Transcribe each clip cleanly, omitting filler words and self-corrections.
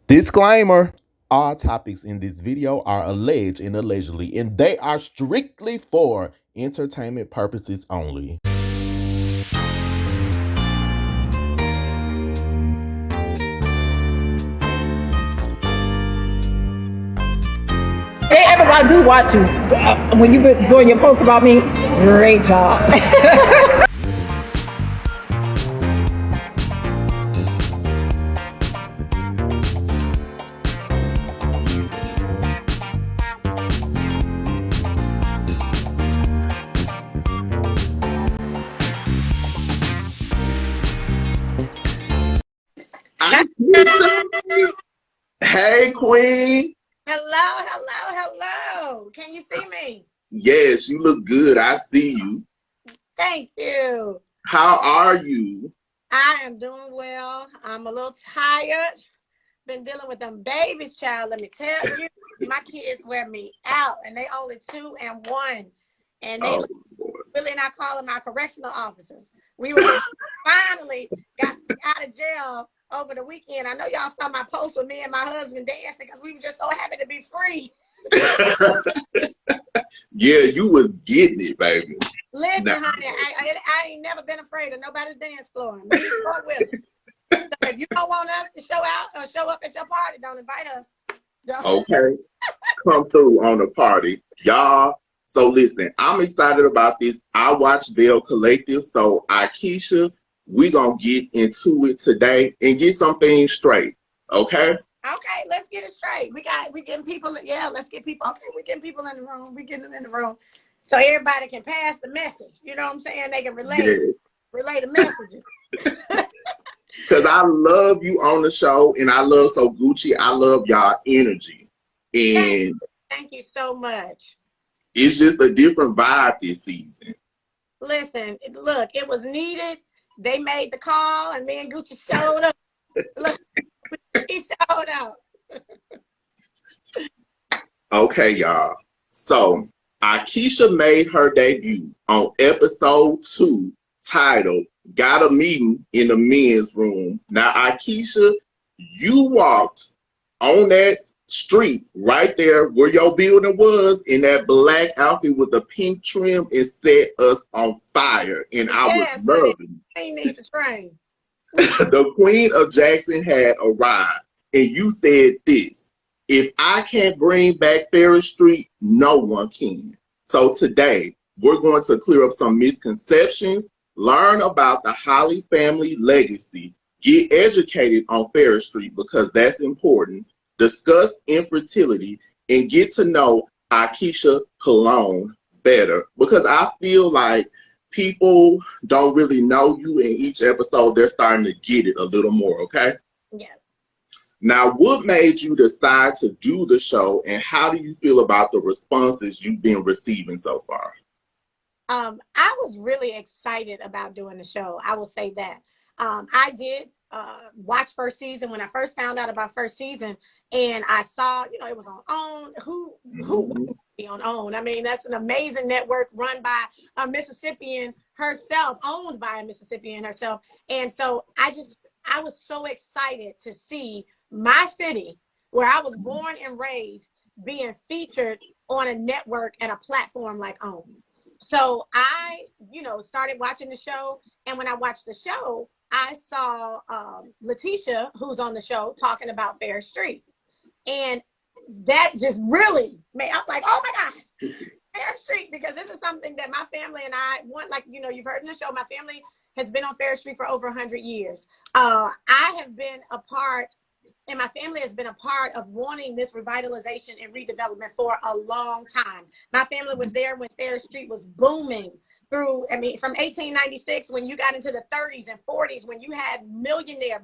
Disclaimer: all topics in this video are alleged and allegedly, and they are strictly for entertainment purposes only. Hey, everybody, do watch you. When you been doing your post about me, great job. Aikisha. Hey, Queen. Hello, hello, hello. Can you see me? Yes, you look good. I see you. Thank you. How are you? I am doing well. I'm a little tired. Been dealing with them babies, child. Let me tell you, my kids wear me out, and they only 2 and 1, and they Oh, boy. really not calling my correctional officers. We were finally got out of jail over the weekend. I know y'all saw my post with me and my husband dancing because we were just so happy to be free. Yeah, you was getting it, baby. Listen, Now, honey, I ain't never been afraid of nobody's dance floor. Me or Willie. So if you don't want us to show out or show up at your party, don't invite us. Don't. okay, come through on the party. Y'all, so listen, I'm excited about this. I watch Belle Collective, so Aikisha, we gonna get into it today and get some things straight, okay? Okay, let's get it straight. We getting people. Yeah, let's get people. Okay, we getting people in the room. We getting them in the room, so everybody can pass the message. You know what I'm saying? They can relate Yeah. the messages. Because I love you on the show, and I love So Gucci. I love y'all energy. And Thank you so much. it's just a different vibe this season. Listen, look, it was needed. They made the call, and me and Gucci showed up. Look, he showed up. Okay, y'all. So Aikisha made her debut on episode 2, titled Got a Meeting in the Men's Room. Now, Aikisha, you walked on that street right there where your building was in that black outfit with the pink trim and set us on fire. And I was Yes, honey. loving He needs to train. the Queen of Jackson had arrived, and you said this: if I can't bring back Ferris Street, no one can. So today, we're going to clear up some misconceptions, learn about the Holly family legacy, get educated on Ferris Street because that's important, discuss infertility, and get to know Aikisha Cologne better because I feel like people don't really know you. In each episode they're starting to get it a little more. Okay, Yes. now what made you decide to do the show, and how do you feel about the responses you've been receiving so far? I was really excited about doing the show. I will say that. I did watch first season when I first found out about first season, and I saw, it was on OWN. Who Mhm. wouldn't be on OWN? I mean, that's an amazing network run by a Mississippian herself, owned by a Mississippian herself. And so I was so excited to see my city, where I was born and raised, being featured on a network and a platform like OWN. So I, started watching the show. And when I watched the show, I saw Letitia, who's on the show, talking about Fair Street. And that just really made, I'm like, oh my God, Fair Street, because this is something that my family and I want, like, you've heard in the show, my family has been on Fair Street for over 100 years. I have been a part, and my family has been a part of wanting this revitalization and redevelopment for a long time. My family was there when Fair Street was booming from 1896, when you got into the 30s and 40s, when you had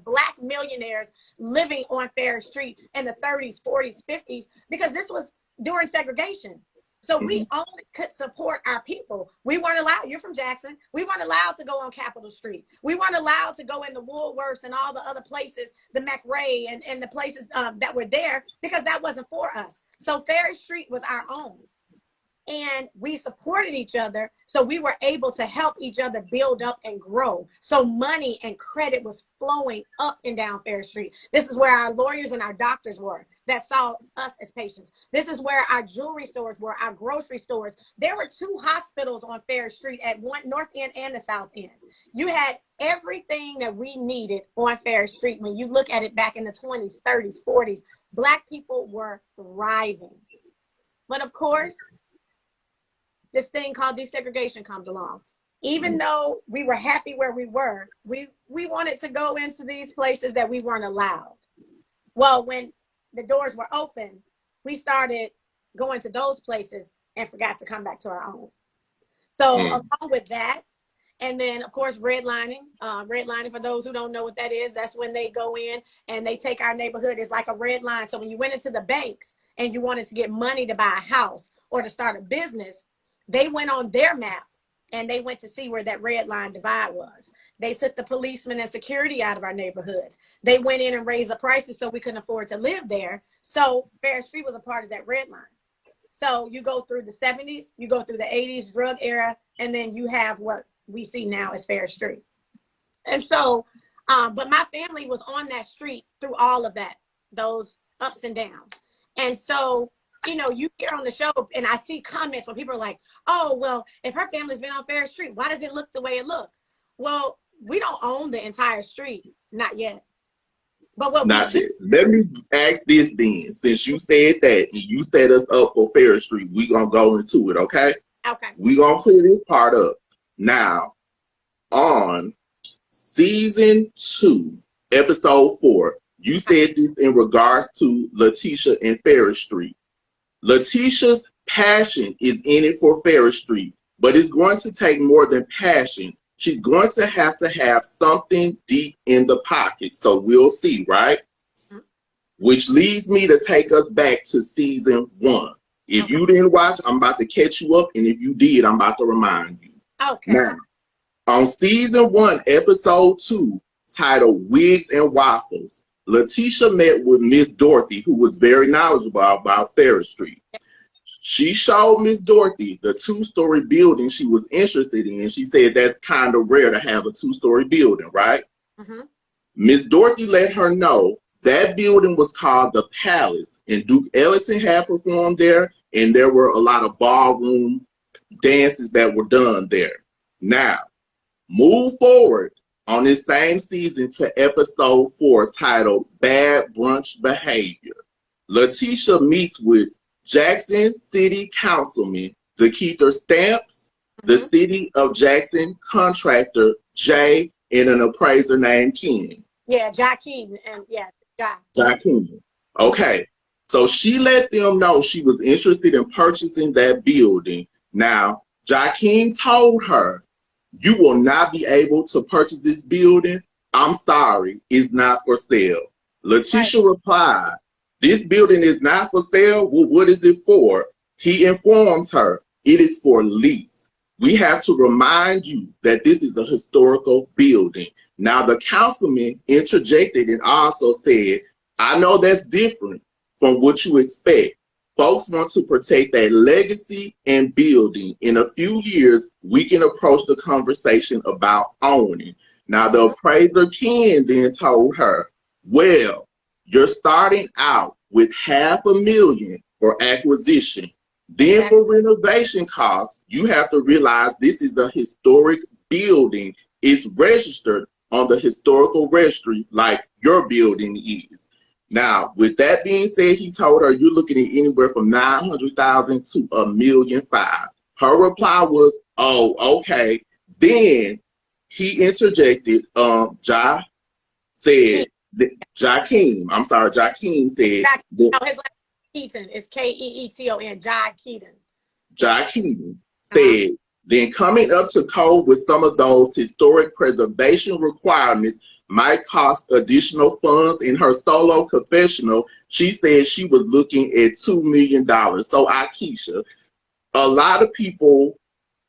black millionaires living on Fair Street in the 30s, 40s, 50s, because this was during segregation. So we only could support our people. We weren't allowed. You're from Jackson. We weren't allowed to go on Capitol Street. We weren't allowed to go in the Woolworths and all the other places, the McRae and the places that were there, because that wasn't for us. So Ferry Street was our own. and we supported each other. So we were able to help each other build up and grow. So money and credit was flowing up and down Fair Street. This is where our lawyers and our doctors were that saw us as patients. This is where our jewelry stores were, our grocery stores. There were 2 hospitals on Fair Street at one North End and the South End. You had everything that we needed on Fair Street. When you look at it back in the 20s, 30s, 40s, Black people were thriving. But of course, this thing called desegregation comes along. Even though we were happy where we were, we wanted to go into these places that we weren't allowed. Well, when the doors were open, we started going to those places and forgot to come back to our own. So along with that, and then of course, redlining. Redlining, for those who don't know what that is, that's when they go in and they take our neighborhood. It's like a red line. So when you went into the banks and you wanted to get money to buy a house or to start a business, they went on their map and they went to see where that red line divide was. They took the policemen and security out of our neighborhoods. They went in and raised the prices so we couldn't afford to live there. So Fair Street was a part of that red line. So you go through the 70s, you go through the 80s, drug era, and then you have what we see now as Fair Street. And so, but my family was on that street through all of that, those ups and downs. And so, you know, you hear on the show and I see comments where people are like, oh, well, if her family's been on Fair Street, why does it look the way it look? Well, we don't own the entire street, not yet. But what not yet. Let me ask this then. Since you said that and you set us up for Fair Street, we gonna go into it, okay? Okay. We gonna clear this part up. Now, on season 2, episode 4, you said this in regards to Letitia and Ferris Street. Letitia's passion is in it for Ferris Street, but it's going to take more than passion. She's going to have something deep in the pocket. So we'll see, right? Mm-hmm. Which leads me to take us back to season 1. If you didn't watch, I'm about to catch you up. And if you did, I'm about to remind you. Okay. Now, on season 1, episode 2, titled Wigs and Waffles, Letitia met with Miss Dorothy, who was very knowledgeable about Ferris Street. She showed Miss Dorothy the 2-story building she was interested in. She said that's kind of rare to have a 2-story building, right? Miss Dorothy let her know that building was called the Palace, and Duke Ellington had performed there, and there were a lot of ballroom dances that were done there. Now, move forward on this same season to episode 4, titled Bad Brunch Behavior. Letitia meets with Jackson City Councilman Zakeether Stamps, the City of Jackson contractor Jay, and an appraiser named Ken. Yeah, Jai Keaton, and yeah, Jai Keaton. Okay, so she let them know she was interested in purchasing that building. Now, Jai Keaton told her, you will not be able to purchase this building. I'm sorry, it's not for sale. Letitia replied, this building is not for sale. Well, what is it for? He informed her, it is for lease. We have to remind you that this is a historical building. Now, the councilman interjected and also said, I know that's different from what you expect. Folks want to protect that legacy and building. In a few years, we can approach the conversation about owning. Now, the appraiser Ken then told her, well, you're starting out with $500,000 for acquisition. Then for renovation costs, you have to realize this is a historic building. It's registered on the historical registry like your building is. Now, with that being said, he told her you're looking at anywhere from $900,000 to $1.5 million. Her reply was, oh, okay. Then he interjected, Jai said, Jakeem, I'm sorry, Jakeem said. His last Keaton is Keeton, Jai Keaton. Jai Keaton said, then coming up to code with some of those historic preservation requirements might cost additional funds. In her solo confessional, she said she was looking at $2 million. So Aikisha, a lot of people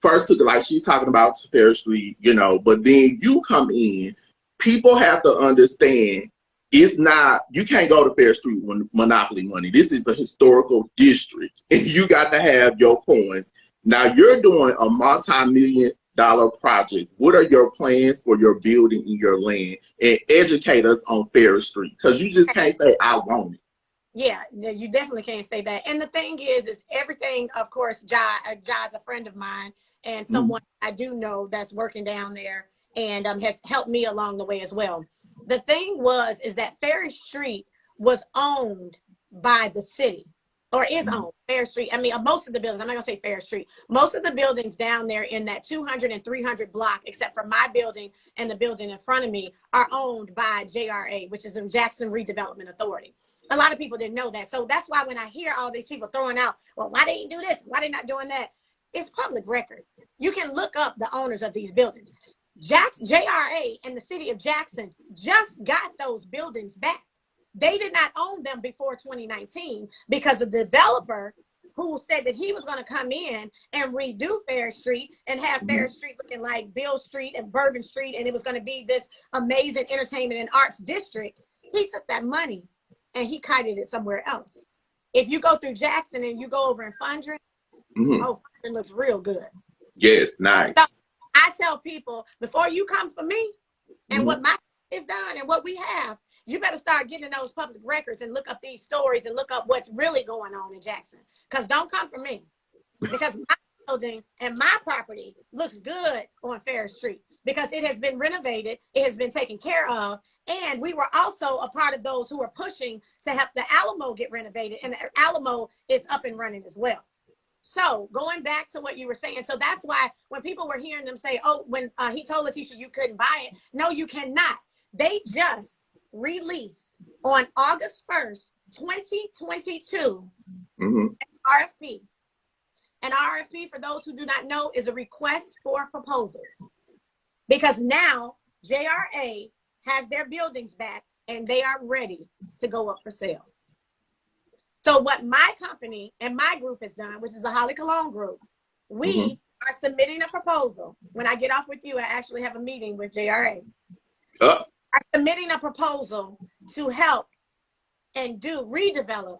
first took it like she's talking about Fair Street, you know, but then you come in, people have to understand it's not, you can't go to Fair Street with monopoly money. This is a historical district, and you got to have your coins. Now you're doing a multi-million-dollar project. What are your plans for your building and your land? And educate us on Fair Street, because you just can't say I want it. Yeah, you definitely can't say that. And the thing is everything, of course, Jai's a friend of mine and someone I do know that's working down there and has helped me along the way as well. The thing is that Fair Street was owned by the city, or is owned. Fair Street, I mean, most of the buildings, I'm not gonna say Fair Street, most of the buildings down there in that 200 and 300 block, except for my building and the building in front of me, are owned by JRA, which is the Jackson Redevelopment Authority. A lot of people didn't know that. So that's why when I hear all these people throwing out, well, why they didn't do this? Why they not doing that? It's public record. You can look up the owners of these buildings. JRA and the city of Jackson just got those buildings back. They did not own them before 2019 because the developer who said that he was going to come in and redo Fair Street and have Fair Street looking like Bill Street and Bourbon Street, and it was going to be this amazing entertainment and arts district. He took that money and he kited it somewhere else. If you go through Jackson and you go over in Fundren, oh, Fundren looks real good. Yes, nice. So I tell people, before you come for me and what my is done and what we have, you better start getting in those public records and look up these stories and look up what's really going on in Jackson. Because don't come for me. Because my building and my property looks good on Fair Street because it has been renovated, it has been taken care of, and we were also a part of those who were pushing to help the Alamo get renovated, and the Alamo is up and running as well. So going back to what you were saying, so that's why when people were hearing them say, oh, when he told Letitia you couldn't buy it, no, you cannot. They just released on August 1st, 2022, an RFP. An RFP, for those who do not know, is a request for proposals. Because now JRA has their buildings back and they are ready to go up for sale. So what my company and my group has done, which is the Holly Cologne Group, we are submitting a proposal. When I get off with you, I actually have a meeting with JRA. Are submitting a proposal to help and redevelop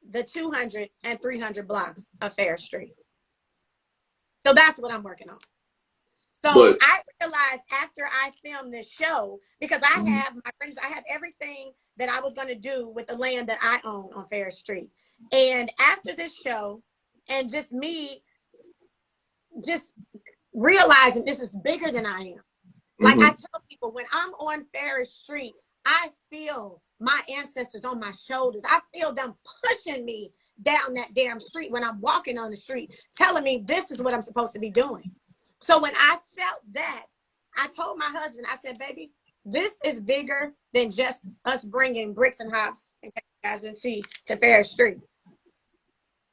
the 200 and 300 blocks of Fair Street. So that's what I'm working on. So I realized after I filmed this show, because I have my friends, I have everything that I was going to do with the land that I own on Fair Street. And after this show, and just me just realizing this is bigger than I am. Like I tell people, when I'm on Fair Street, I feel my ancestors on my shoulders. I feel them pushing me down that damn street when I'm walking on the street, telling me this is what I'm supposed to be doing. So when I felt that, I told my husband, I said, baby, this is bigger than just us bringing bricks and hops and guys and see to Fair Street.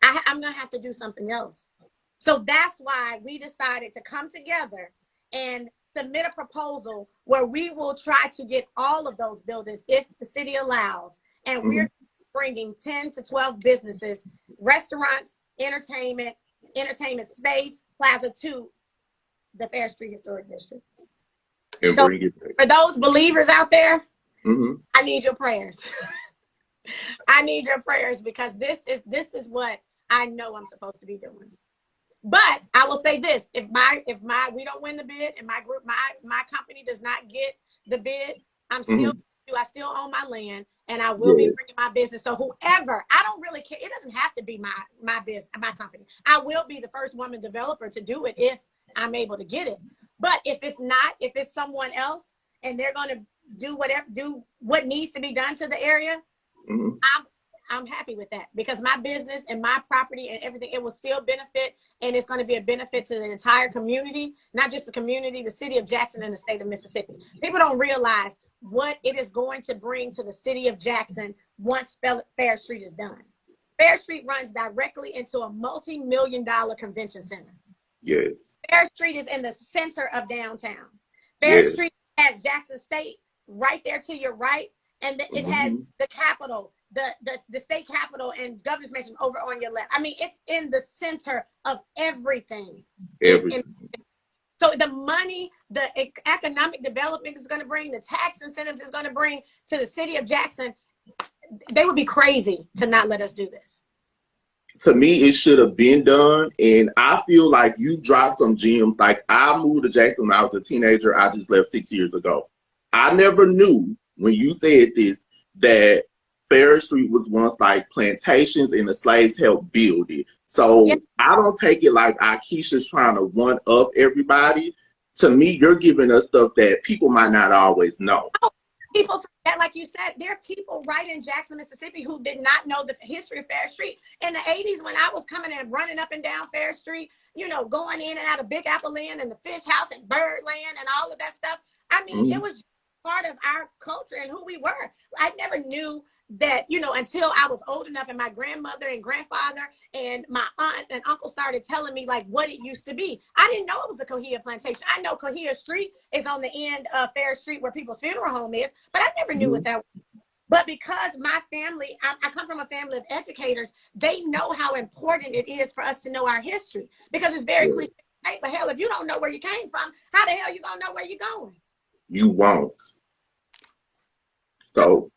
I'm going to have to do something else. So that's why we decided to come together and submit a proposal where we will try to get all of those buildings if the city allows. And we're bringing 10 to 12 businesses, restaurants, entertainment space, plaza to the Fair Street Historic District. And so for those believers out there, I need your prayers. I need your prayers because this is what I know I'm supposed to be doing. But I will say this: if we don't win the bid, and my group, my company does not get the bid, I still own my land, and I will be bringing my business. So whoever, I don't really care. It doesn't have to be my business, my company. I will be the first woman developer to do it if I'm able to get it. But if it's not, if it's someone else, and they're going to do what needs to be done to the area, I'm happy with that because my business and my property and everything, it will still benefit, and it's going to be a benefit to the entire community, not just the community, the city of Jackson and the state of Mississippi. People don't realize what it is going to bring to the city of Jackson once Fair Street is done. Fair Street runs directly into a multi-million-dollar convention center. Yes. Fair Street is in the center of downtown. Fair Street has Jackson State right there to your right, and it has the Capitol, the state capitol and governor's mansion over on your left. I mean, it's in the center of everything. So the money, the economic development is going to bring, the tax incentives is going to bring to the city of Jackson. They would be crazy to not let us do this. To me, it should have been done. And I feel like you dropped some gems. Like, I moved to Jackson when I was a teenager. I just left 6 years ago. I never knew when you said this that Ferris Street was once like plantations and the slaves helped build it. So Yeah. I don't take it like Aikisha's trying to one up everybody. To me, you're giving us stuff that people might not always know. People forget, like you said, there are people right in Jackson, Mississippi who did not know the history of Ferris Street. In the 80s, when I was coming and running up and down Ferris Street, you know, going in and out of Big Apple Land and the Fish House and Birdland and all of that stuff. I mean, it was part of our culture and who we were. I never knew that, you know, until I was old enough and my grandmother and grandfather and my aunt and uncle started telling me like what it used to be. I didn't know it was a Cohia plantation. I know Cohia Street is on the end of Ferris Street where people's funeral home is, but I never knew what that was. But because my family, I come from a family of educators, they know how important it is for us to know our history, because it's very cliche. But hell, if you don't know where you came from, how the hell you gonna know where you're going? You won't. So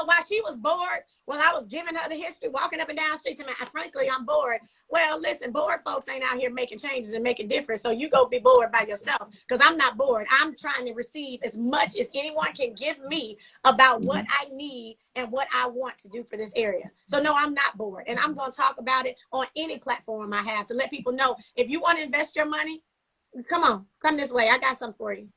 while she was bored, while I was giving her the history, walking up and down streets, and frankly, I'm bored. Well, listen, bored folks ain't out here making changes and making difference. So you go be bored by yourself, because I'm not bored. I'm trying to receive as much as anyone can give me about what I need and what I want to do for this area. So no, I'm not bored. And I'm going to talk about it on any platform I have to let people know, if you want to invest your money, come on, come this way. I got something for you.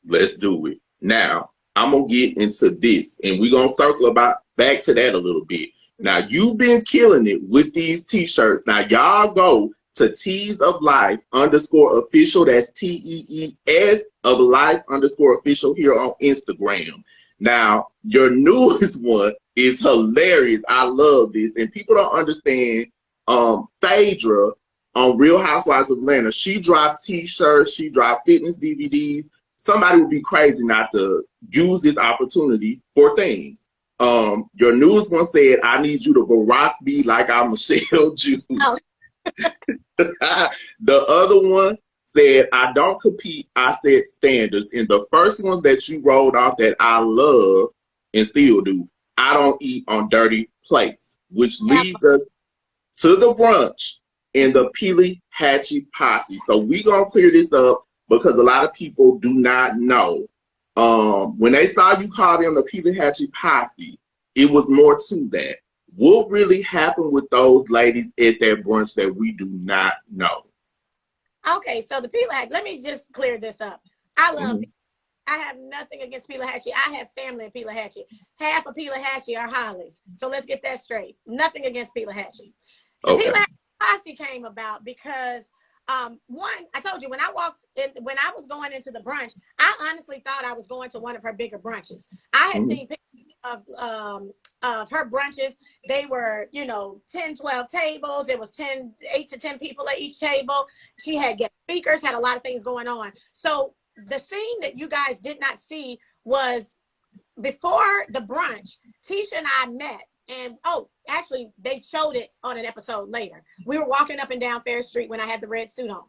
let's do it. Now, I'm going to get into this, and we're going to circle back to that a little bit. Now, you've been killing it with these t-shirts. Now, y'all go to Tees of Life _official. That's TEES of Life _official here on Instagram. Now, your newest one is hilarious. I love this. And people don't understand. Phaedra on Real Housewives of Atlanta, she dropped t-shirts, she dropped fitness DVDs. Somebody would be crazy not to use this opportunity for things. Your newest one said, I need you to Barack me like I'm Michelle Jew. Oh. The other one said, I don't compete, I set standards. And the first ones that you rolled off that I love and still do, I don't eat on dirty plates, which leads us to the brunch and the Peely Hatchie posse. So we gonna clear this up because a lot of people do not know. When they saw you call them the Peely Hatchie posse, it was more to that. What really happened with those ladies at that brunch that we do not know? Okay, so the Peely Hatchie, let me just clear this up. I love it. I have nothing against Peely Hatchie. I have family in Peely Hatchie. Half of Peely Hatchie are Hollies. So let's get that straight. Nothing against Peely Hatchie. The Peely Hatchie posse came about because one, I told you when I was going into the brunch, I honestly thought I was going to one of her bigger brunches. I had seen pictures of her brunches. They were, 10, 12 tables. It was 8 to 10 people at each table. She had guest speakers, had a lot of things going on. So the scene that you guys did not see was before the brunch, Tisha and I met. And actually, they showed it on an episode later. We were walking up and down Ferris Street when I had the red suit on.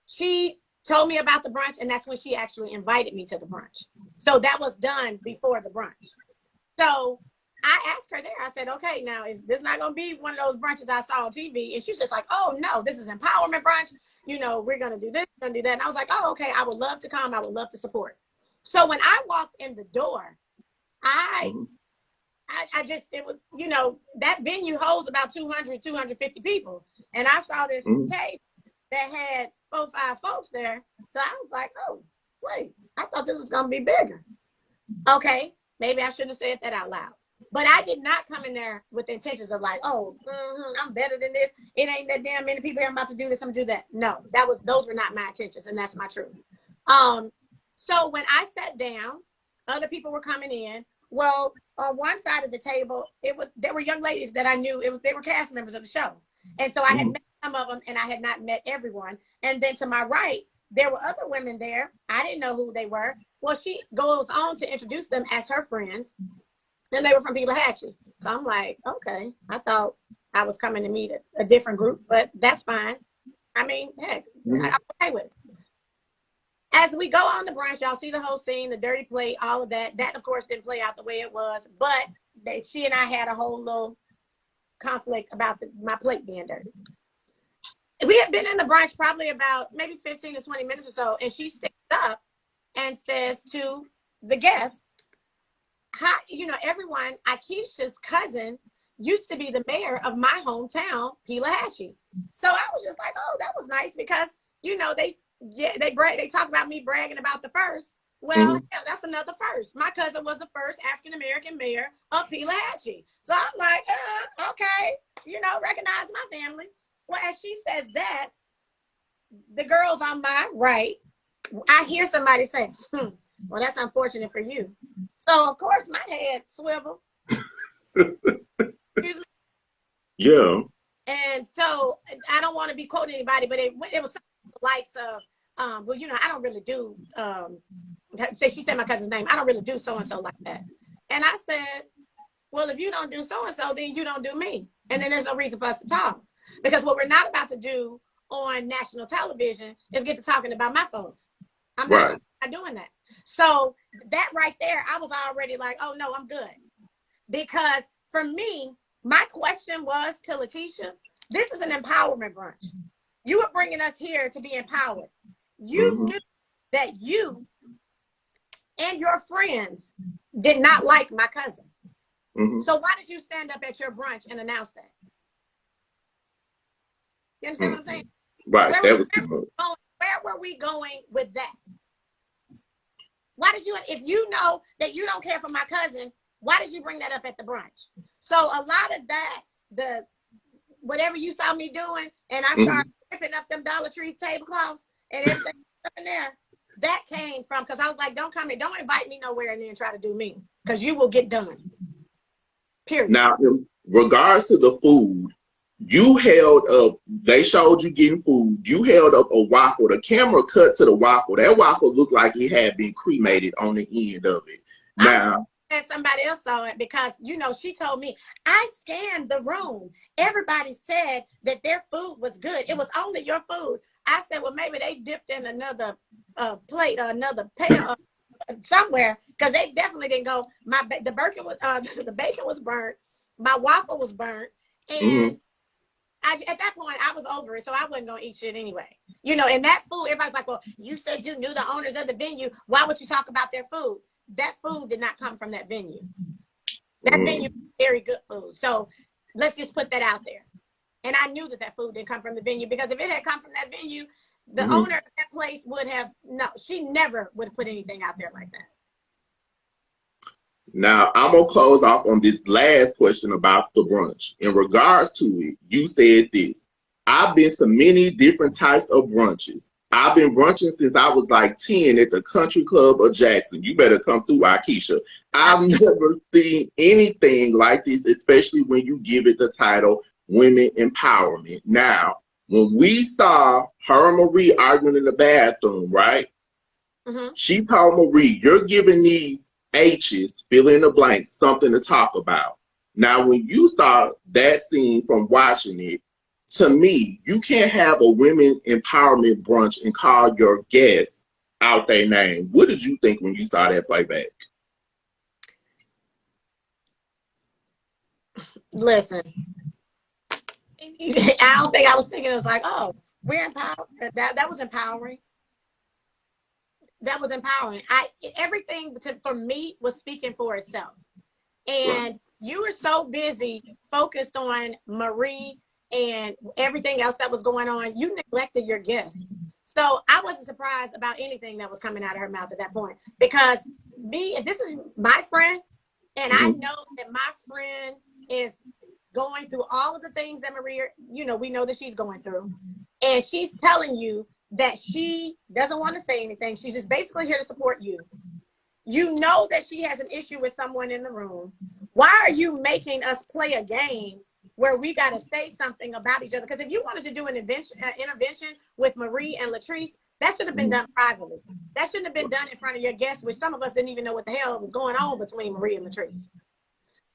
She told me about the brunch, and that's when she actually invited me to the brunch. So that was done before the brunch. So I asked her there, I said, okay, now is this not going to be one of those brunches I saw on TV? And she was just like, oh, no, this is empowerment brunch. We're going to do this, we're going to do that. And I was like, oh, okay, I would love to come. I would love to support. So when I walked in the door, it was, that venue holds about 200, 250 people. And I saw this tape that had 4 or 5 folks there. So I was like, oh, wait, I thought this was going to be bigger. Okay, maybe I shouldn't have said that out loud. But I did not come in there with the intentions of like, I'm better than this. It ain't that damn many people here. I'm about to do this, I'm going to do that. No, those were not my intentions, and that's my truth. So when I sat down, other people were coming in. Well, on one side of the table, there were young ladies that I knew. They were cast members of the show. And so I had met some of them, and I had not met everyone. And then to my right, there were other women there. I didn't know who they were. Well, she goes on to introduce them as her friends, and they were from Peely Hatchie. So I'm like, okay, I thought I was coming to meet a different group, but that's fine. I mean, heck, I'm okay with it. as we go on the brunch, y'all see the whole scene, the dirty plate, all of that. That, of course, didn't play out the way it was. But she and I had a whole little conflict about my plate being dirty. We had been in the brunch probably about maybe 15 to 20 minutes or so. And she stands up and says to the guest, "Hi, you know, everyone, Aikisha's cousin used to be the mayor of my hometown, Pelahatchie." So I was just like, oh, that was nice because, you know, they talk about me bragging about the first. Well, hell, that's another first. My cousin was the first African-American mayor of Pelahatchie. So I'm like, okay, you know, recognize my family. Well, as she says that, the girls on my right, I hear somebody say, well, that's unfortunate for you. So, of course, my head swiveled. Excuse me? Yeah. And so, I don't want to be quoting anybody, but it was something likes of, well, you know, I don't really do, she said my cousin's name, I don't really do so-and-so like that. And I said, well, if you don't do so-and-so, then you don't do me. And then there's no reason for us to talk. Because what we're not about to do on national television is get to talking about my folks. I'm not doing that. So that right there, I was already like, oh, no, I'm good. Because for me, my question was to Letitia, this is an empowerment brunch. You were bringing us here to be empowered. You knew that you and your friends did not like my cousin. So why did you stand up at your brunch and announce that? You understand what I'm saying? Right. Where were we going with that? Why did you, if you know that you don't care for my cousin, why did you bring that up at the brunch? So a lot of that, whatever you saw me doing, and I started ripping up them Dollar Tree tablecloths and everything up in there, that came from, because I was like, don't come here, don't invite me nowhere and then try to do me, because you will get done. Period. Now, in regards to the food, you held up, they showed you getting food, you held up a waffle, the camera cut to the waffle, that waffle looked like it had been cremated on the end of it. Now, and somebody else saw it because, you know, she told me, I scanned the room. Everybody said that their food was good. It was only your food. I said, well, maybe they dipped in another plate or another pan somewhere, because they definitely didn't go. The bacon was burnt. My waffle was burnt. And at that point, I was over it, so I wasn't going to eat shit anyway. You know, and that food, everybody's like, well, you said you knew the owners of the venue. Why would you talk about their food? That food did not come from that venue. That venue was very good food. So let's just put that out there. And I knew that food didn't come from the venue, because if it had come from that venue, the owner of that place would have, she never would have put anything out there like that. Now, I'm going to close off on this last question about the brunch. In regards to it, you said this: I've been to many different types of brunches. I've been brunching since I was like 10 at the Country Club of Jackson. You better come through, Aikisha. I've never seen anything like this, especially when you give it the title Women Empowerment. Now, when we saw her and Marie arguing in the bathroom, right? She told Marie, you're giving these H's, fill in the blank, something to talk about. Now, when you saw that scene from watching it, to me, you can't have a women empowerment brunch and call your guests out their name. What did you think when you saw that playback? Listen, I don't think I was thinking it was like, oh, we're empowered. That was empowering. That was empowering. Everything for me was speaking for itself. And you were so busy focused on Marie and everything else that was going on, you neglected your guests. So I wasn't surprised about anything that was coming out of her mouth at that point, because if this is my friend, and I know that my friend is going through all of the things that Maria, we know that she's going through, and she's telling you that she doesn't want to say anything. She's just basically here to support you. You know that she has an issue with someone in the room. Why are you making us play a game where we got to say something about each other? Because if you wanted to do an intervention with Marie and Latrice, that should have been done privately. That shouldn't have been done in front of your guests, which some of us didn't even know what the hell was going on between Marie and Latrice.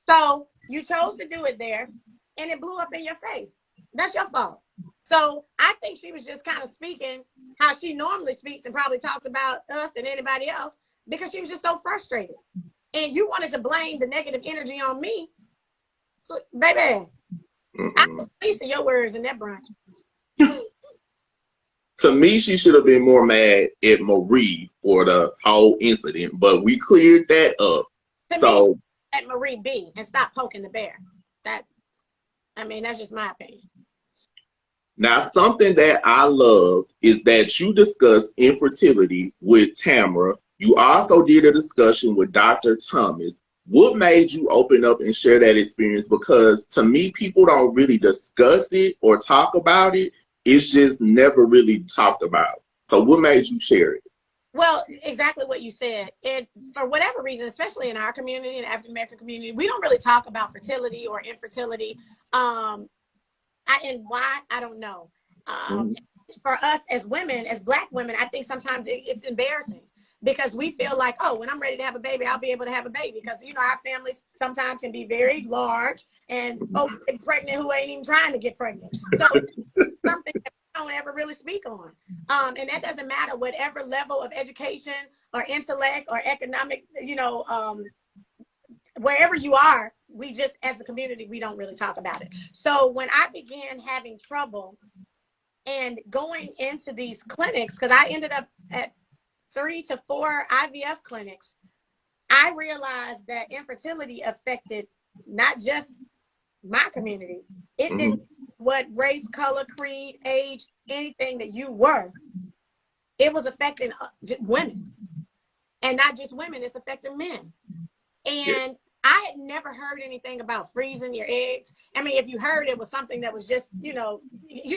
So you chose to do it there, and it blew up in your face. That's your fault. So I think she was just kind of speaking how she normally speaks and probably talks about us and anybody else because she was just so frustrated. And you wanted to blame the negative energy on me. So, baby, I was pleased to your words in that brunch. To me, she should have been more mad at Marie for the whole incident, but we cleared that up. To me, at Marie B and stop poking the bear. That's just my opinion. Now, something that I love is that you discussed infertility with Tamara. You also did a discussion with Dr. Thomas. What made you open up and share that experience? Because to me, people don't really discuss it or talk about it. It's just never really talked about. So what made you share it? Well, exactly what you said. It's for whatever reason, especially in our community, in the African American community, we don't really talk about fertility or infertility. And why, I don't know. For us as women, as Black women, I think sometimes it's embarrassing because we feel like, oh, when I'm ready to have a baby, I'll be able to have a baby. Because, our families sometimes can be very large and folks get pregnant who ain't even trying to get pregnant. So something that we don't ever really speak on. And that doesn't matter whatever level of education or intellect or economic, wherever you are, we just, as a community, we don't really talk about it. So when I began having trouble and going into these clinics, because I ended up at 3 to 4 IVF clinics, I realized that infertility affected not just my community. It didn't what race, color, creed, age, anything that you were. It was affecting women. And not just women, it's affecting men. And I had never heard anything about freezing your eggs. I mean, if you heard, it was something that was just, you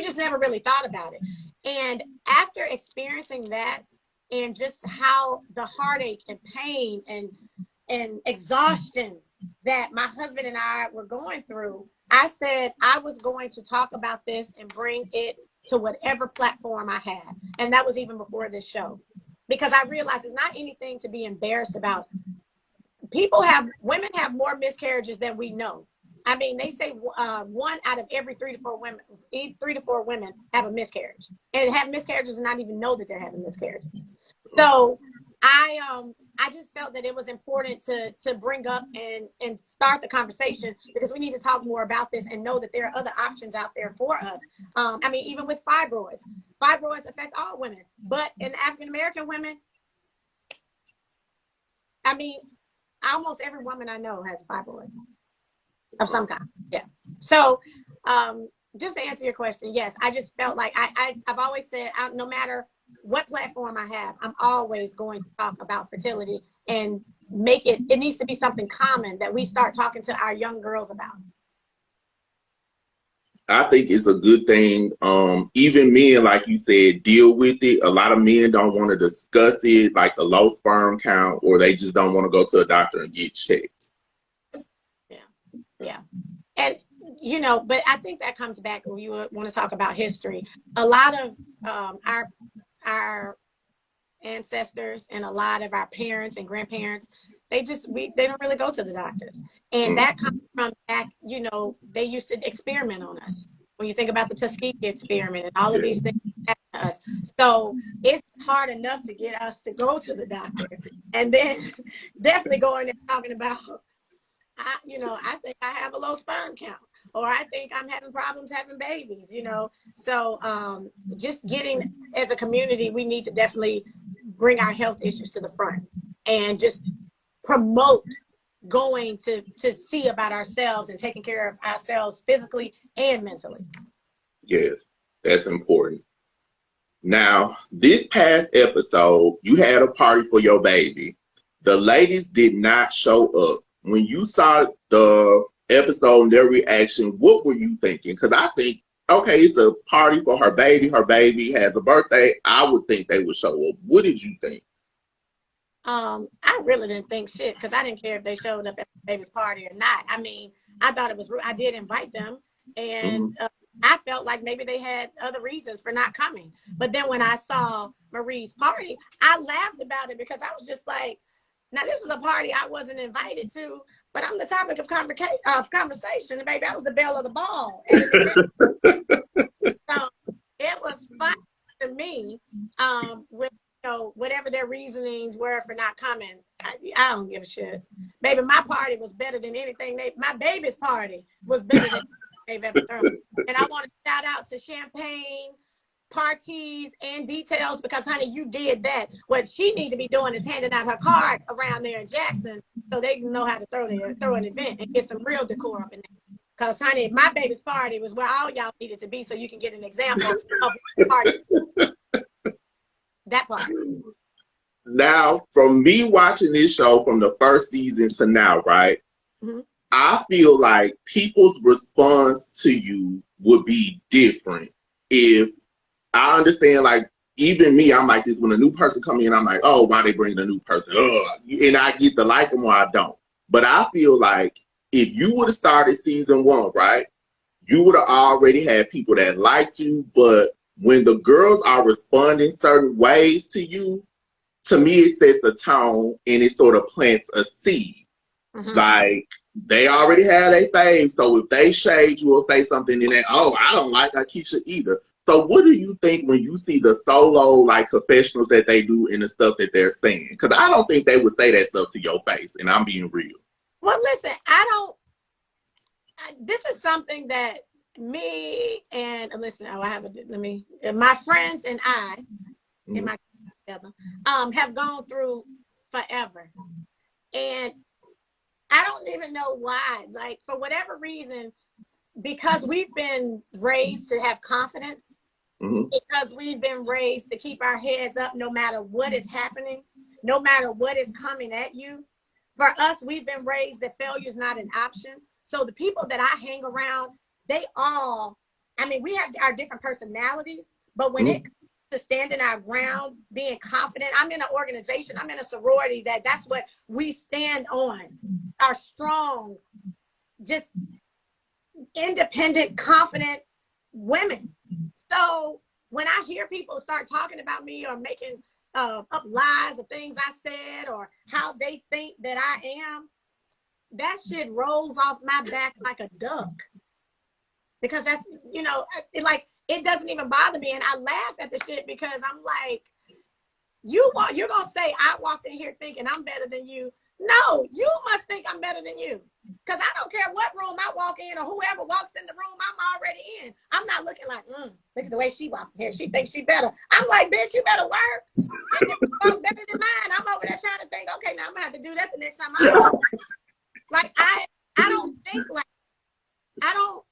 just never really thought about it. And after experiencing that and just how the heartache and pain and exhaustion that my husband and I were going through, I said I was going to talk about this and bring it to whatever platform I had. And that was even before this show. Because I realized it's not anything to be embarrassed about. Women have more miscarriages than we know. I mean, they say 1 out of every 3 to 4 women have a miscarriage, and have miscarriages and not even know that they're having miscarriages. So I just felt that it was important to bring up and start the conversation because we need to talk more about this and know that there are other options out there for us. Even with fibroids affect all women, but in African American women, almost every woman I know has a fibroid of some kind. Yeah. So just to answer your question, yes, I just felt like I've always said, no matter what platform I have, I'm always going to talk about fertility and it needs to be something common that we start talking to our young girls about. I think it's a good thing. Even men, like you said, deal with it. A lot of men don't want to discuss it, like the low sperm count, or they just don't want to go to a doctor and get checked. Yeah. And, but I think that comes back when you want to talk about history. A lot of our ancestors and a lot of our parents and grandparents, they don't really go to the doctors. And that comes from back, they used to experiment on us. When you think about the Tuskegee experiment and all of these things happen to us. So it's hard enough to get us to go to the doctor. And then definitely going and talking about, I think I have a low sperm count, or I think I'm having problems having babies, So just getting, as a community, we need to definitely bring our health issues to the front and just promote going to see about ourselves and taking care of ourselves physically and mentally. Yes, that's important. Now, this past episode, you had a party for your baby. The ladies did not show up. When you saw the episode and their reaction, what were you thinking? Because I think, okay, it's a party for her baby. Her baby has a birthday. I would think they would show up. What did you think? I really didn't think shit because I didn't care if they showed up at my baby's party or not. I thought it was, I did invite them, and I felt like maybe they had other reasons for not coming. But then when I saw Marie's party, I laughed about it because I was just like, now this is a party I wasn't invited to, but I'm the topic of conversation. And baby, I was the belle of the ball at an event. So it was fun to me, with whatever their reasonings were for not coming. I don't give a shit. Baby, my party was better than anything. My baby's party was better than they've ever thrown. And I want to shout out to Champagne, parties, and details, because honey, you did that. What she need to be doing is handing out her card around there in Jackson so they can know how to throw an event and get some real decor up in there. Because honey, my baby's party was where all y'all needed to be, so you can get an example of party. That part. Now, from me watching this show from the first season to now, right? Mm-hmm. I feel like people's response to you would be different. If I understand, like, even me, I'm like this when a new person comes in, I'm like, oh, why they bring a new person? Ugh. And I get to like them or I don't. But I feel like if you would have started season 1, right, you would have already had people that liked you. But when the girls are responding certain ways to you, to me, it sets a tone and it sort of plants a seed. Mm-hmm. Like, they already had a fave, so if they shade you or say something in that, oh, I don't like Aikisha either. So what do you think when you see the solo, like, confessionals that they do and the stuff that they're saying? Because I don't think they would say that stuff to your face, and I'm being real. Well, listen, this is something that me and, listen, my friends and I, in my together, have gone through forever. And I don't even know why. Like, for whatever reason, because we've been raised to have confidence, because we've been raised to keep our heads up no matter what is happening, no matter what is coming at you. For us, we've been raised that failure is not an option. So the people that I hang around, they all, we have our different personalities, but when it comes to standing our ground, being confident, I'm in an organization, I'm in a sorority that's what we stand on. Are strong, just independent, confident women. So when I hear people start talking about me or making up lies of things I said or how they think that I am, that shit rolls off my back like a duck. Because that's, it doesn't even bother me. And I laugh at the shit because I'm like, you're going to say I walked in here thinking I'm better than you. No, you must think I'm better than you. Because I don't care what room I walk in or whoever walks in the room, I'm already in. I'm not looking like, look at the way she walked here. She thinks she better. I'm like, bitch, you better work. And if you walk better than mine, I'm over there trying to think, okay, now I'm going to have to do that the next time I go. Like, I don't think like, I don't.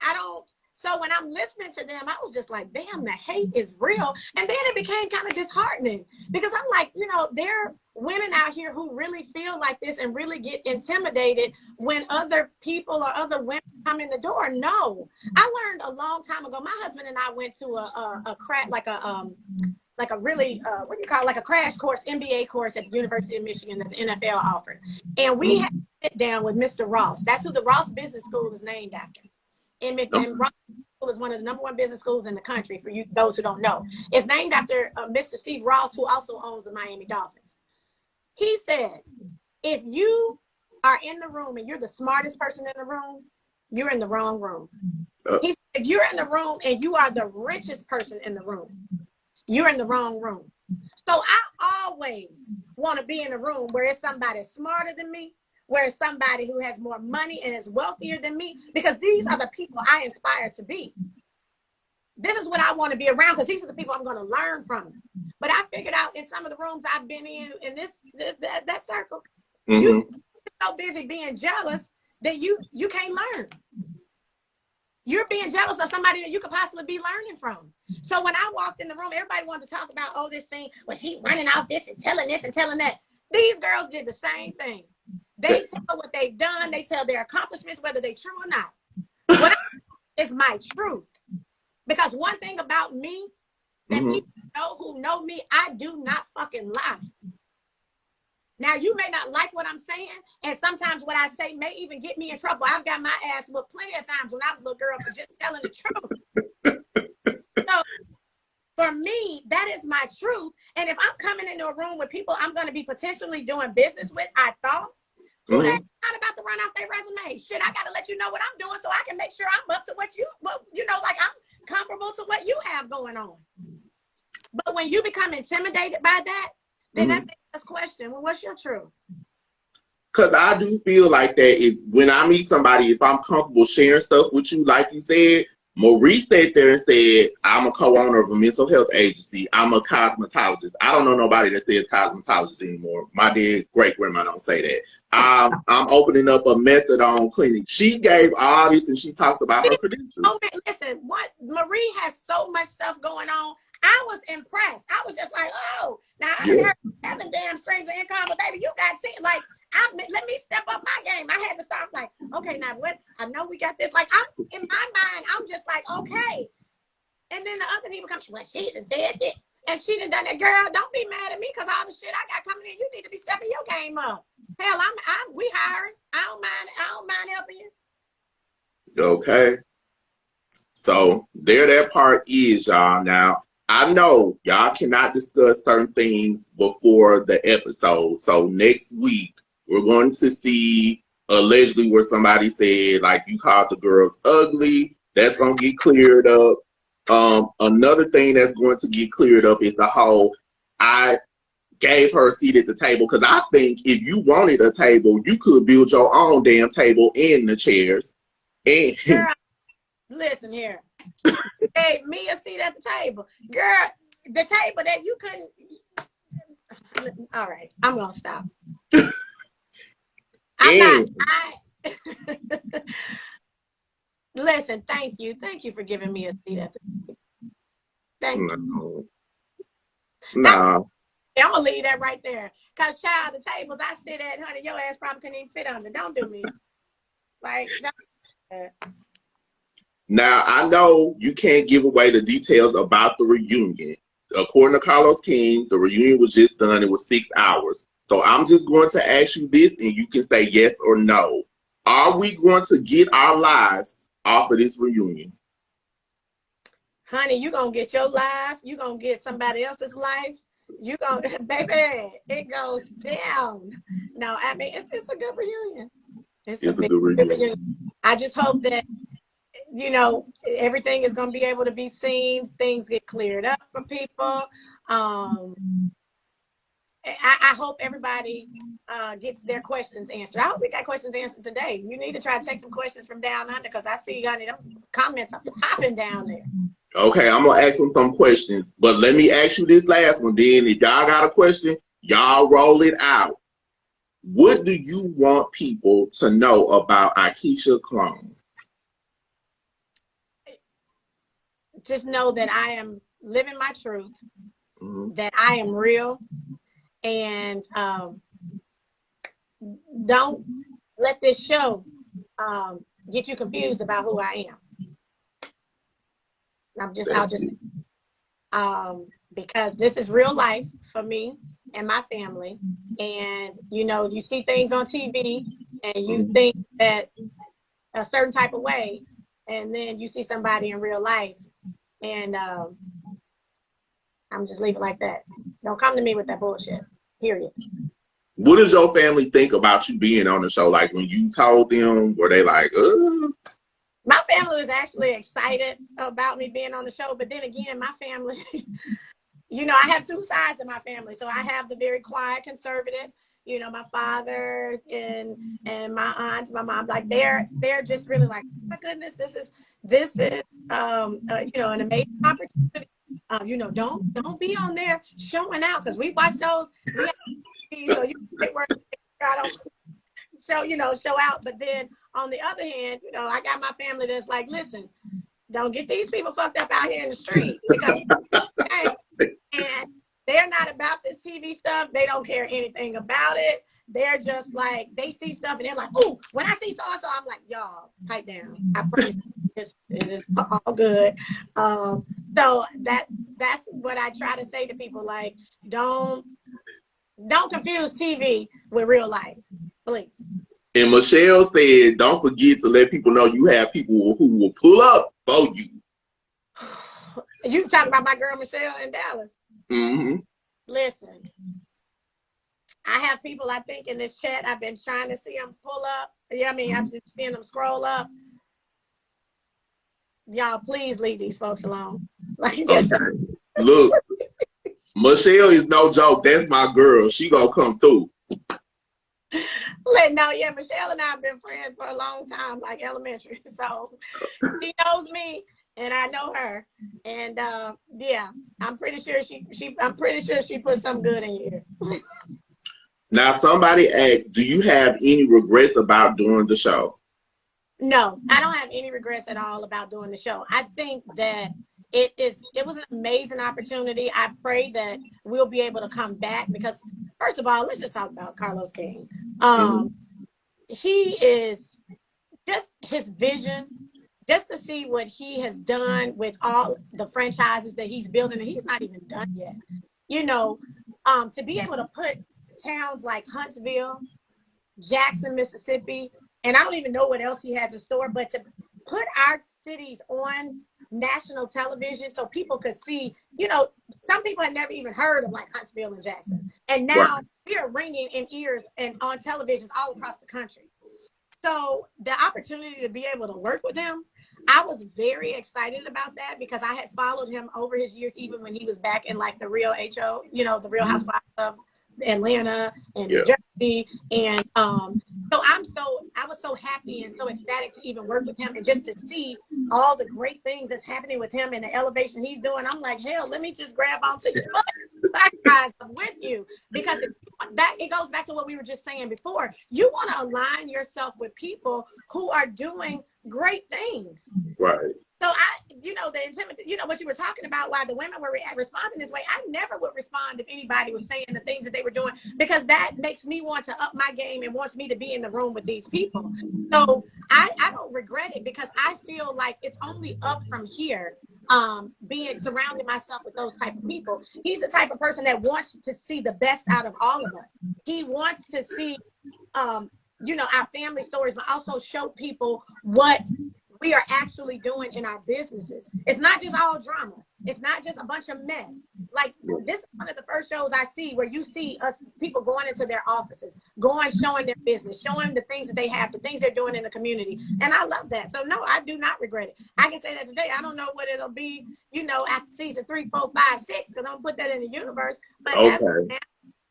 So when I'm listening to them, I was just like, damn, the hate is real. And then it became kind of disheartening because I'm like, there are women out here who really feel like this and really get intimidated when other people or other women come in the door. No, I learned a long time ago. My husband and I went to a crash course, MBA course at the University of Michigan that the NFL offered. And we had to sit down with Mr. Ross. That's who the Ross Business School is named after. And Ross School is one of the #1 business schools in the country, for you those who don't know. It's named after Mr. Steve Ross, who also owns the Miami Dolphins. He said, if you are in the room and you're the smartest person in the room, you're in the wrong room. He said, if you're in the room and you are the richest person in the room, you're in the wrong room. So I always want to be in a room where it's somebody smarter than me, where it's somebody who has more money and is wealthier than me, because these are the people I aspire to be. This is what I want to be around because these are the people I'm going to learn from. But I figured out in some of the rooms I've been in that circle, you're so busy being jealous that you can't learn. You're being jealous of somebody that you could possibly be learning from. So when I walked in the room, everybody wanted to talk about, oh, this thing, well, she running out this and telling that. These girls did the same thing. They tell what they've done. They tell their accomplishments, whether they're true or not. What is my truth? Because one thing about me that people know who know me, I do not fucking lie. Now, you may not like what I'm saying, and sometimes what I say may even get me in trouble. I've got my ass whooped plenty of times when I was a little girl for just telling the truth. So, for me, that is my truth. And if I'm coming into a room with people I'm going to be potentially doing business with, I thought, Who they not about to run off their resume? Shit, I gotta let you know what I'm doing so I can make sure I'm up to what like I'm comparable to what you have going on. But when you become intimidated by that, then that makes us question, well, what's your truth? Because I do feel like that when I meet somebody, if I'm comfortable sharing stuff with you, like you said, Marie sat there and said, I'm a co-owner of a mental health agency. I'm a cosmetologist. I don't know nobody that says cosmetologist anymore. My dead great-grandma don't say that. I'm opening up a methadone clinic. She gave all this and she talked about her credentials. Oh, man, listen, what Marie has so much stuff going on. I was impressed. I was just like, oh, now I heard 7 damn streams of income, but baby, you got 10. Like, let me step up my game. I had to start like, okay, now what? I know we got this. Like, I'm in my mind, I'm just like, okay. And then the other people come, well, she done said this, and she done that. Girl, don't be mad at me because all the shit I got coming in, you need to be stepping your game up. Hell, we hiring. I don't mind helping you. Okay. So there that part is, y'all. Now, I know y'all cannot discuss certain things before the episode. So next week, we're going to see allegedly where somebody said, like, you called the girls ugly. That's going to get cleared up. Another thing that's going to get cleared up is the whole, I gave her a seat at the table, because I think if you wanted a table, you could build your own damn table and the chairs. And girl, listen here. Hey, me a seat at the table. Girl, the table that you couldn't. All right, I'm gonna stop. Listen, thank you for giving me a seat at the table. Thank you. No. I'm gonna leave that right there. Cause child, the tables I sit at, honey, your ass probably couldn't even fit under. Don't do me. Like, now I know you can't give away the details about the reunion. According to Carlos King, the reunion was just done. It was 6 hours. So I'm just going to ask you this, and you can say yes or no. Are we going to get our lives off of this reunion? Honey, you gonna get your life. You gonna get somebody else's life. You gonna, baby, it goes down. No, I mean, it's a good reunion. It's a good reunion. I just hope that, you know, everything is going to be able to be seen. Things get cleared up for people. I hope everybody gets their questions answered. I hope we got questions answered today. You need to try to take some questions from down under, because I see, honey, them comments are popping down there. Okay, I'm going to ask them some questions. But let me ask you this last one. Then if y'all got a question, y'all roll it out. What do you want people to know about Aikisha Clone? Just know that I am living my truth, that I am real, and don't let this show get you confused about who I am. Because this is real life for me and my family. And, you know, you see things on TV and you think that a certain type of way, and then you see somebody in real life, and I'm just leaving like that. Don't come to me with that bullshit, period. What does your family think about you being on the show? Like, when you told them, were they like, My family was actually excited about me being on the show, but then again, my family, you know, I have two sides of my family. So I have the very quiet conservative, you know, my father and my aunt, my mom, like they're just really like, oh my goodness, this is you know, an amazing opportunity. You know, don't be on there showing out, because we watch those. So you don't show out. But then on the other hand, you know, I got my family that's like, listen, don't get these people fucked up out here in the street, because and they're not about this TV stuff. They don't care anything about it. They're just like, they see stuff and they're like, ooh, when I see so-and-so, I'm like, y'all, pipe down. I promise it's just all good. So that's what I try to say to people, like, don't confuse TV with real life, please. And Michelle said, don't forget to let people know you have people who will pull up for you. You talking about my girl Michelle in Dallas? Mm-hmm. Listen, I have people, I think, in this chat. I've been trying to see them pull up. Yeah, I mean, I've been seeing them scroll up. Y'all, please leave these folks alone. Like, just Okay. Look, Michelle is no joke. That's my girl. She gonna come through. no, yeah, Michelle and I have been friends for a long time, like elementary. So she knows me and I know her. And yeah, I'm pretty sure she put some good in here. Now, somebody asked, do you have any regrets about doing the show? No, I don't have any regrets at all about doing the show. I think that it was an amazing opportunity. I pray that we'll be able to come back because, first of all, let's just talk about Carlos King. He is just his vision, just to see what he has done with all the franchises that he's building, and he's not even done yet. You know, to be able to put towns like Huntsville, Jackson, Mississippi, and I don't even know what else he has in store, but to put our cities on national television so people could see, you know, some people had never even heard of like Huntsville and Jackson. And now we are ringing in ears and on televisions all across the country. So the opportunity to be able to work with him, I was very excited about that because I had followed him over his years, even when he was back in like the Real HO, you know, the Real Housewives of Atlanta and New Jersey. And so I was so happy and so ecstatic to even work with him and just to see all the great things that's happening with him and the elevation he's doing. I'm like, hell, let me just grab onto you. Guys, I'm with you because it goes back to what we were just saying before. You want to align yourself with people who are doing great things. Right. So you know, what you were talking about, why the women were responding this way. I never would respond if anybody was saying the things that they were doing, because that makes me want to up my game and wants me to be in the room with these people. So I don't regret it because I feel like it's only up from here. Being surrounding myself with those type of people. He's the type of person that wants to see the best out of all of us. He wants to see, you know, our family stories, but also show people what we are actually doing in our businesses. It's not just all drama. It's not just a bunch of mess. Like, this is one of the first shows I see where you see us people going into their offices, showing their business, showing the things that they have, the things they're doing in the community. And I love that. So no, I do not regret it. I can say that today. I don't know what it'll be, you know, after season 3, 4, 5, 6, because I'm gonna put that in the universe. But as of now,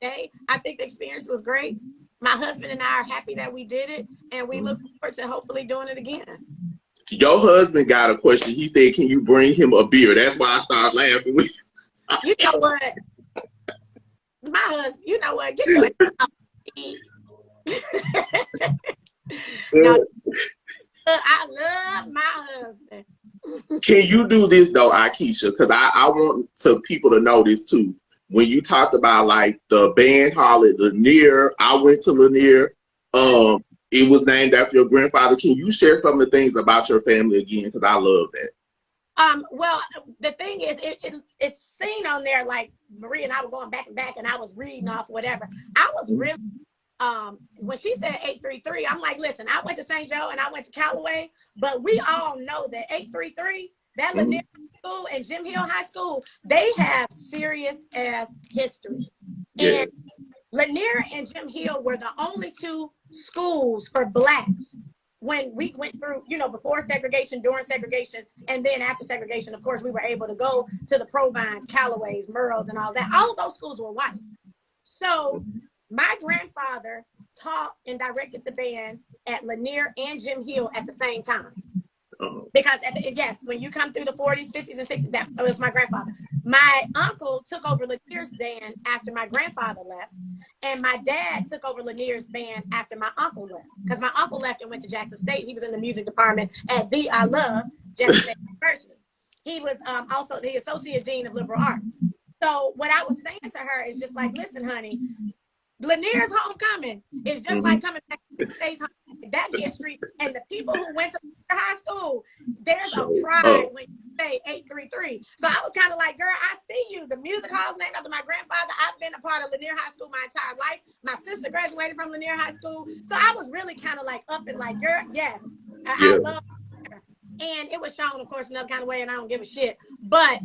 today, I think the experience was great. My husband and I are happy that we did it, and we look forward to hopefully doing it again. Your husband got a question. He said, can you bring him a beer? That's why I started laughing. You know what? My husband, you know what? Get your No, I love my husband. Can you do this though, Aikisha? Because I want people to know this too. When you talked about like the band hall at Lanier, I went to Lanier. It was named after your grandfather. Can you share some of the things about your family again? Because I love that. Well, the thing is, it's seen on there like Marie and I were going back and back, and I was reading off whatever. I was really, when she said 833, I'm like, listen, I went to St. Joe and I went to Callaway, but we all know that 833, that Lanier School and Jim Hill High School, they have serious ass history. Yes. And Lanier and Jim Hill were the only two schools for Blacks when we went through, you know, before segregation, during segregation, and then after segregation. Of course, we were able to go to the Provines, Callaways, Merles, and all that. All of those schools were white. So my grandfather taught and directed the band at Lanier and Jim Hill at the same time. Because yes, when you come through the 40s, 50s, and 60s, that was my grandfather. My uncle took over Lanier's band after my grandfather left, and my dad took over Lanier's band after my uncle left. Because my uncle left and went to Jackson State. He was in the music department at I love Jackson State University. He was also the associate dean of liberal arts. So what I was saying to her is just like, listen, honey, Lanier's homecoming is just like coming back to the State's homecoming. That history and the people who went to high school, there's a pride when you say 833. So I was kind of like, girl, I see you. The music hall's named after my grandfather. I've been a part of Lanier High School my entire life. My sister graduated from Lanier High School. So I was really kind of like up and like, girl, yes, I love her. And it was shown, of course, another kind of way, and I don't give a shit. But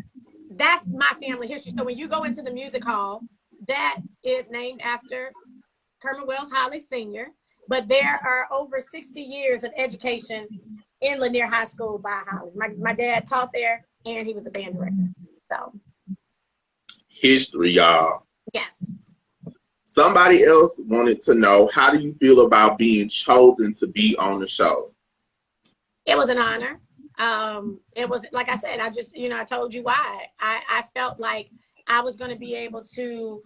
that's my family history. So when you go into the music hall, that is named after Kermit Wells Holly Senior, but there are over 60 years of education in Lanier High School by Hollis. My dad taught there, and he was the band director. So, history, y'all. yes. Somebody else wanted to know, how do you feel about being chosen to be on the show? It was an honor. It was, like I said, I told you why. I felt like I was going to be able to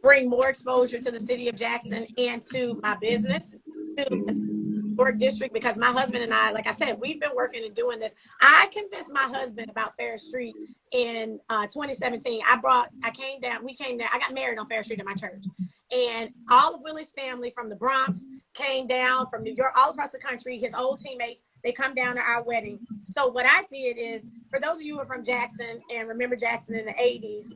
bring more exposure to the city of Jackson and to my business, to the York district, because my husband and I, like I said, we've been working and doing this. I convinced my husband about Fair Street in 2017. I came down, I got married on Fair Street in my church. And all of Willie's family from the Bronx came down, from New York, all across the country, his old teammates, they come down to our wedding. So what I did is, for those of you who are from Jackson and remember Jackson in the 80s,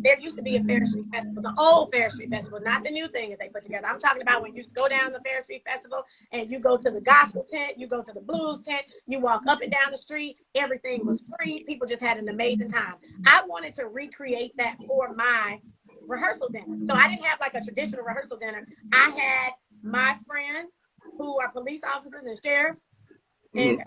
there used to be a Fair Street Festival, the old Fair Street Festival, not the new thing that they put together. I'm talking about when you go down the Fair Street Festival and you go to the gospel tent, you go to the blues tent, you walk up and down the street, everything was free. People just had an amazing time. I wanted to recreate that for my rehearsal dinner. So I didn't have like a traditional rehearsal dinner. I had my friends who are police officers and sheriffs and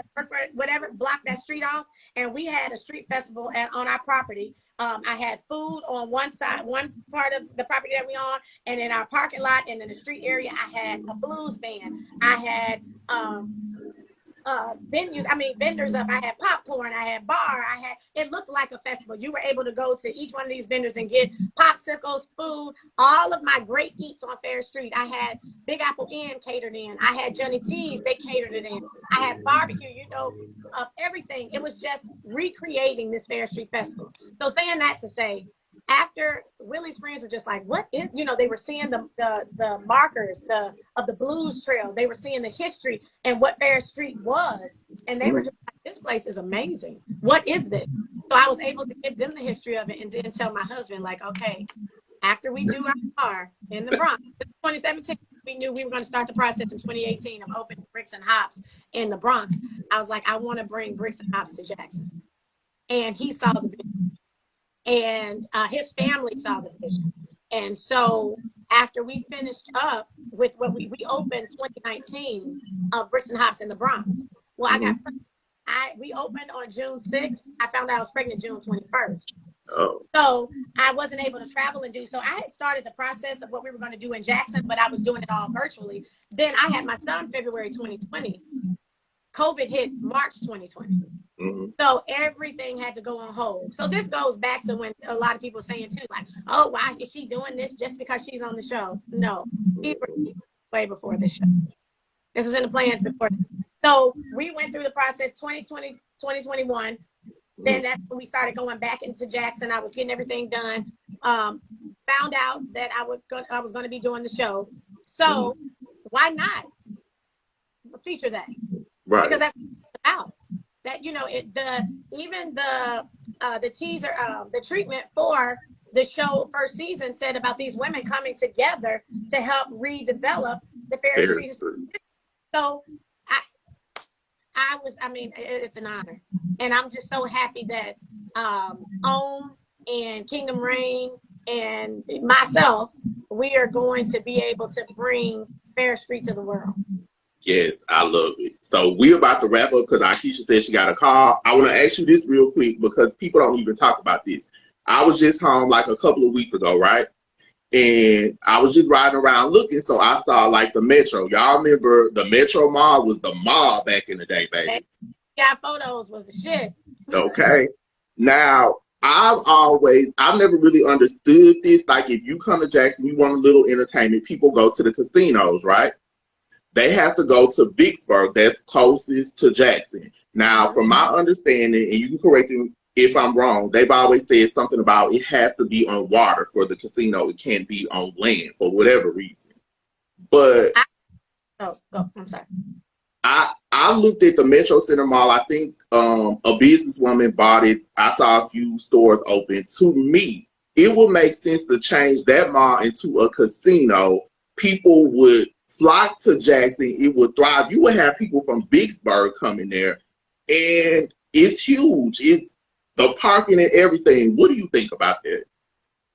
whatever, block that street off, and we had a street festival on our property. I had food on one side, one part of the property that we on, and in our parking lot and in the street area, I had a blues band. I had vendors up. I had popcorn, I had bar, it looked like a festival. You were able to go to each one of these vendors and get popsicles, food, all of my great eats on Fair Street. I had Big Apple Inn catered in. I had Johnny T's, they catered it in. I had barbecue, everything. It was just recreating this Fair Street Festival. So saying that to say, after Willie's friends were just like, what is, they were seeing the markers of the blues trail. They were seeing the history and what Fair Street was. And they were just like, this place is amazing. What is this? So I was able to give them the history of it and then tell my husband, like, okay, after we do our bar in the Bronx, 2017, we knew we were going to start the process in 2018 of opening Bricks and Hops in the Bronx. I was like, I want to bring Bricks and Hops to Jackson. And he saw the video. And his family saw the vision. And so after we finished up with what we opened 2019 of Bricks and Hops in the Bronx. Well, we opened on June 6th. I found out I was pregnant June 21st. Oh. So I wasn't able to travel and do, so I had started the process of what we were going to do in Jackson, but I was doing it all virtually. Then I had my son February 2020. COVID hit March 2020. So everything had to go on hold. So this goes back to when a lot of people saying too, like, oh, why is she doing this just because she's on the show? No, these were way before this show. This was in the plans before. So we went through the process 2020, 2021. Then that's when we started going back into Jackson. I was getting everything done. Found out that I was going to be doing the show. So why not feature that? Right. Because that's what it's about. That, even the teaser, the treatment for the show first season said about these women coming together to help redevelop the Fair Street. So it's an honor. And I'm just so happy that OWN and Kingdom Reign and myself, we are going to be able to bring Fair Street to the world. Yes, I love it. So we're about to wrap up because Aikisha said she got a call. I want to ask you this real quick because people don't even talk about this. I was just home like a couple of weeks ago, right? And I was just riding around looking, so I saw like the Metro. Y'all remember the Metro Mall was the mall back in the day, baby. Yeah, photos was the shit. Okay. Now, I've never really understood this. Like if you come to Jackson, you want a little entertainment, people go to the casinos, right? They have to go to Vicksburg, that's closest to Jackson. Now, from my understanding, and you can correct me if I'm wrong, they've always said something about it has to be on water for the casino. It can't be on land for whatever reason. But I'm sorry. I looked at the Metro Center Mall. I think a businesswoman bought it. I saw a few stores open. To me, it would make sense to change that mall into a casino. People would flock to Jackson. It would thrive. You would have people from Vicksburg coming there, and it's huge. It's the parking and everything. What do you think about that?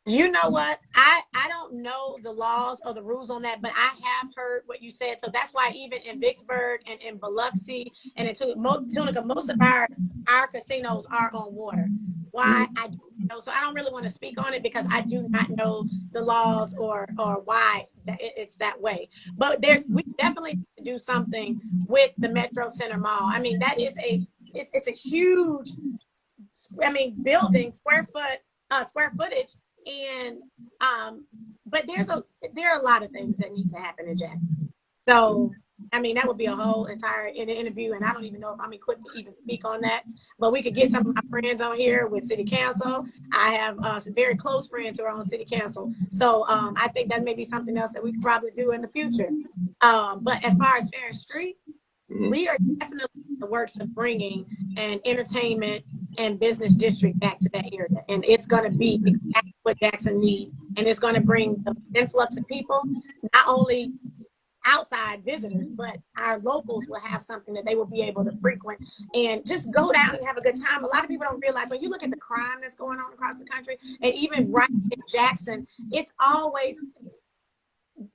You know what? I don't know the laws or the rules on that, but I have heard what you said. So that's why even in Vicksburg and in Biloxi and in Tunica, most of our casinos are on water. Why? I don't know. So I don't really want to speak on it because I do not know the laws or why it's that way. But we definitely need to do something with the Metro Center Mall. I mean, that is it's a huge, I mean, building, square footage. And but there are a lot of things that need to happen in Jackson. So I mean, that would be a whole entire interview, and I don't even know if I'm equipped to even speak on that. But we could get some of my friends on here with City Council. I have some very close friends who are on City Council, so I think that may be something else that we could probably do in the future. But as far as Fair Street, we are definitely in the works of bringing an entertainment and business district back to that area. And it's going to be exactly what Jackson needs. And it's going to bring the influx of people, not only outside visitors, but our locals will have something that they will be able to frequent and just go down and have a good time. A lot of people don't realize when you look at the crime that's going on across the country, and even right in Jackson, it's always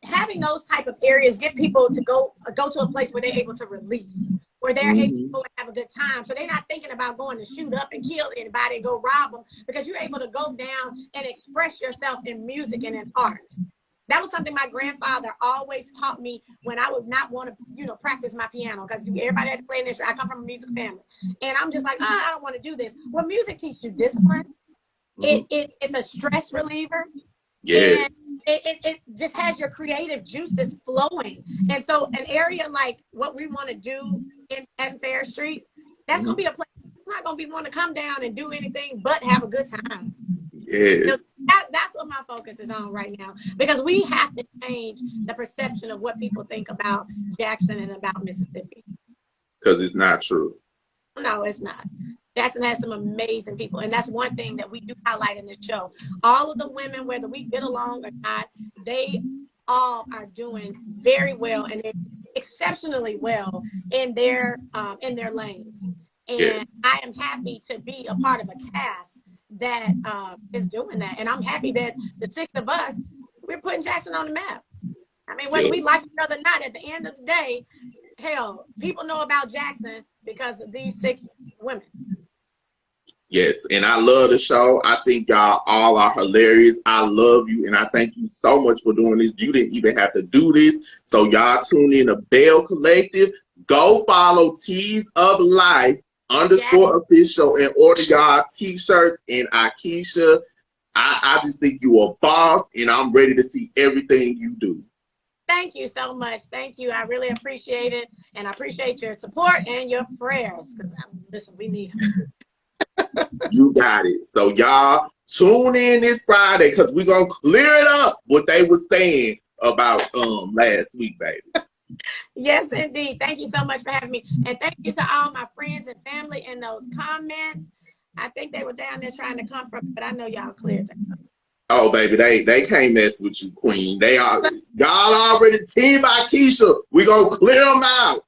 having those type of areas get people to go to a place where they're able to release, where they're able to go and have a good time. So they're not thinking about going to shoot up and kill anybody and go rob them, because you're able to go down and express yourself in music and in art. That was something my grandfather always taught me when I would not want to, practice my piano, because everybody had to play an instrument. I come from a music family, and I'm just like, I don't want to do this. Well, music teaches you discipline. It's a stress reliever. Yeah. And it just has your creative juices flowing. And so an area like what we want to do at Fair Street, that's going to be a place not going to be want to come down and do anything but have a good time. Yes. That's what my focus is on right now, because we have to change the perception of what people think about Jackson and about Mississippi. Because it's not true. No, it's not. Jackson has some amazing people, and that's one thing that we do highlight in this show. All of the women, whether we get along or not, they all are doing very well, and they're exceptionally well in their lanes. And I am happy to be a part of a cast that is doing that, and I'm happy that the six of us, we're putting Jackson on the map. I mean, whether we like each other or not, at the end of the day, hell, people know about Jackson because of these six women. Yes, and I love the show. I think y'all all are hilarious. I love you, and I thank you so much for doing this. You didn't even have to do this. So y'all tune in to Belle Collective. Go follow Teas of Life _official and order y'all t-shirts. And Aikisha, I just think you a boss, and I'm ready to see everything you do. Thank you so much. Thank you. I really appreciate it, and I appreciate your support and your prayers, because listen, we need them. You got it. So y'all tune in this Friday, because we're gonna clear it up what they were saying about last week, baby. Yes, indeed. Thank you so much for having me, and thank you to all my friends and family in those comments. I think they were down there trying to come from, but I know y'all cleared them. Oh, baby, they can't mess with you, Queen. Y'all already team Aikisha. We gonna clear them out.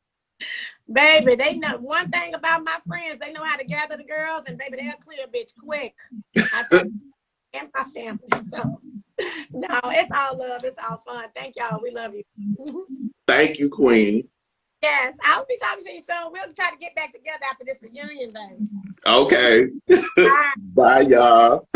Baby, they know one thing about my friends. They know how to gather the girls, and baby, they'll clear a bitch quick. I tell you, and my family. So, no, it's all love. It's all fun. Thank y'all. We love you. Thank you, Queen. Yes, I'll be talking to you soon. We'll try to get back together after this reunion, baby. Okay. All right. Bye, y'all.